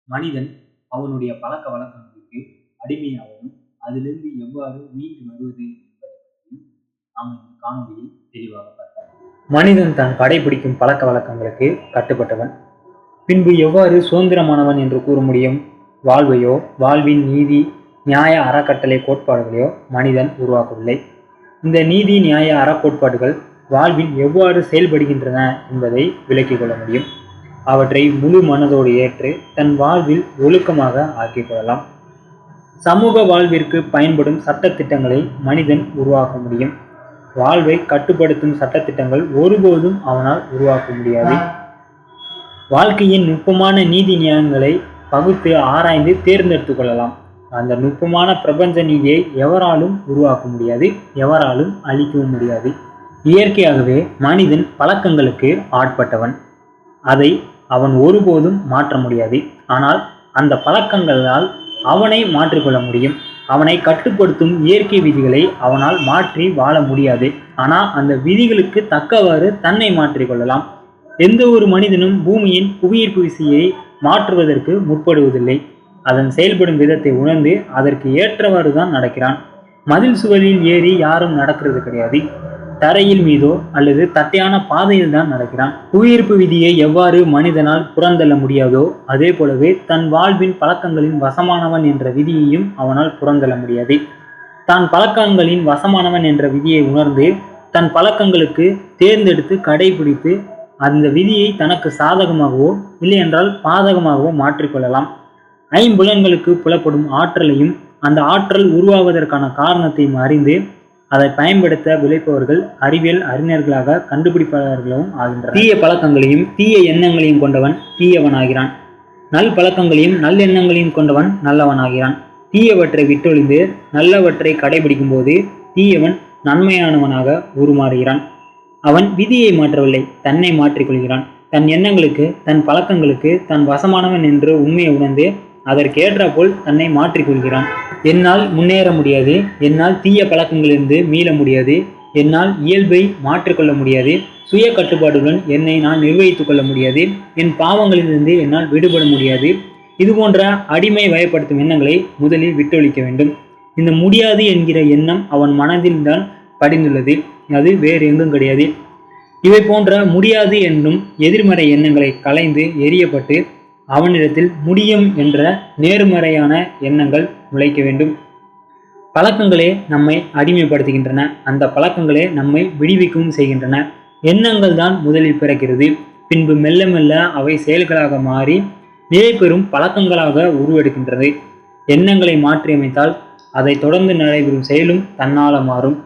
மனிதன் அவனுடைய பழக்க வழக்கங்களுக்கு அடிமையாகவும் அதிலிருந்து எவ்வாறு மீண்டு வருவது என்பதை பற்றியும் நாம் இந்த காணொலியில் தெளிவாக பார்ப்போம். மனிதன் தான் கடைபிடிக்கும் பழக்க வழக்கங்களுக்கு கட்டுப்பட்டவன். பின்பு எவ்வாறு சுதந்திரமானவன் என்று கூற முடியும்? வாழ்வையோ வாழ்வின் நீதி நியாய அறக்கட்டளை கோட்பாடுகளையோ மனிதன் உருவாக்கவில்லை. இந்த நீதி நியாய அறக்கோட்பாடுகள் வாழ்வில் எவ்வாறு செயல்படுகின்றன என்பதை விளக்கிக் கொள்ள முடியும். அவற்றை முழு மனதோடு ஏற்று தன் வாழ்வில் ஒழுக்கமாக ஆக்கிக் கொள்ளலாம். சமூக வாழ்விற்கு பயன்படும் சட்டத்திட்டங்களை மனிதன் உருவாக்க முடியும். வாழ்வை கட்டுப்படுத்தும் சட்டத்திட்டங்கள் ஒருபோதும் அவனால் உருவாக்க முடியாது. வாழ்க்கையின் நுட்பமான நீதி நியாயங்களை பகுத்து ஆராய்ந்து தேர்ந்தெடுத்துக் கொள்ளலாம். அந்த நுட்பமான பிரபஞ்ச நீதியை எவராலும் உருவாக்க முடியாது, எவராலும் அழிக்கவும் முடியாது. இயற்கையாகவே மனிதன் பழக்கங்களுக்கு ஆட்பட்டவன். அதை அவன் ஒருபோதும் மாற்ற முடியாது. ஆனால் அந்த பழக்கங்களால் அவனை மாற்றிக்கொள்ள முடியும். அவனை கட்டுப்படுத்தும் இயற்கை விதிகளை அவனால் மாற்றி வாழ முடியாது. ஆனால் அந்த விதிகளுக்கு தக்கவாறு தன்னை மாற்றிக்கொள்ளலாம். எந்த ஒரு மனிதனும் பூமியின் புவியீர்ப்பு விசையை மாற்றுவதற்கு முற்படுவதில்லை. அதன் செயல்படும் விதத்தை உணர்ந்து அதற்கு ஏற்றவாறு தான் நடக்கிறான். மதில் சுவரில் ஏறி யாரும் நடக்கிறது கிடையாது. தரையில் மீதோ அல்லது தட்டையான பாதையில் தான் நடக்கிறான். புவியீர்ப்பு விதியை எவ்வாறு மனிதனால் புறந்தள்ள முடியாதோ அதே போலவே தன் வாழ்வின் பழக்கங்களின் வசமானவன் என்ற விதியையும் அவனால் புறந்தள்ள முடியாது. தான் பழக்கங்களின் வசமானவன் என்ற விதியை உணர்ந்து தன் பழக்கங்களுக்கு தேர்ந்தெடுத்து கடைபிடித்து அந்த விதியை தனக்கு சாதகமாகவோ இல்லை என்றால் பாதகமாகவோ மாற்றிக்கொள்ளலாம். ஐம்புலன்களுக்கு புலப்படும் ஆற்றலையும் அந்த ஆற்றல் உருவாவதற்கான காரணத்தையும் அறிந்து அதை பயன்படுத்த விளைப்பவர்கள் அறிவியல் அறிஞர்களாக கண்டுபிடிப்பாளர்களும் ஆகின்றனர். தீய பழக்கங்களையும் தீய எண்ணங்களையும் கொண்டவன் தீயவனாகிறான். நல் பழக்கங்களையும் நல்லெண்ணங்களையும் கொண்டவன் நல்லவனாகிறான். தீயவற்றை விட்டொழிந்து நல்லவற்றை கடைபிடிக்கும் போது தீயவன் நன்மையானவனாக உருமாறுகிறான். அவன் விதியை மாற்றவில்லை, தன்னை மாற்றிக்கொள்கிறான். தன் எண்ணங்களுக்கு தன் பழக்கங்களுக்கு தன் வசமானவன் என்று உண்மையை உணர்ந்து அதற்கேற்ற போல் தன்னை மாற்றிக்கொள்கிறான். என்னால் முன்னேற முடியாது, என்னால் தீய பழக்கங்களிலிருந்து மீள முடியாது, என்னால் இயல்பை மாற்றிக்கொள்ள முடியாது, சுய கட்டுப்பாடுடன் என்னை நான் நிர்வகித்துக் கொள்ள முடியாது, என் பாவங்களிலிருந்து என்னால் விடுபட முடியாது. இது போன்ற அடிமை வயப்படுத்தும் எண்ணங்களை முதலில் விட்டொழிக்க வேண்டும். இந்த முடியாது என்கிற எண்ணம் அவன் மனதில் தான் படிந்துள்ளது, அது வேறு எங்கும் கிடையாது. இவை போன்ற முடியாது என்னும் எதிர்மறை எண்ணங்களை களைந்து எரியப்பட்டு அவனிடத்தில் முடியும் என்ற நேர்மறையான எண்ணங்கள் நுழைக்க வேண்டும். பழக்கங்களே நம்மை அடிமைப்படுத்துகின்றன. அந்த பழக்கங்களே நம்மை விடுவிக்கவும் செய்கின்றன. எண்ணங்கள் தான் முதலில் பிறக்கிறது. பின்பு மெல்ல மெல்ல அவை செயல்களாக மாறி நிலை பெறும் பழக்கங்களாக உருவெடுக்கின்றது. எண்ணங்களை மாற்றியமைத்தால் அதை தொடர்ந்து நடைபெறும் செயலும் தன்னால மாறும்.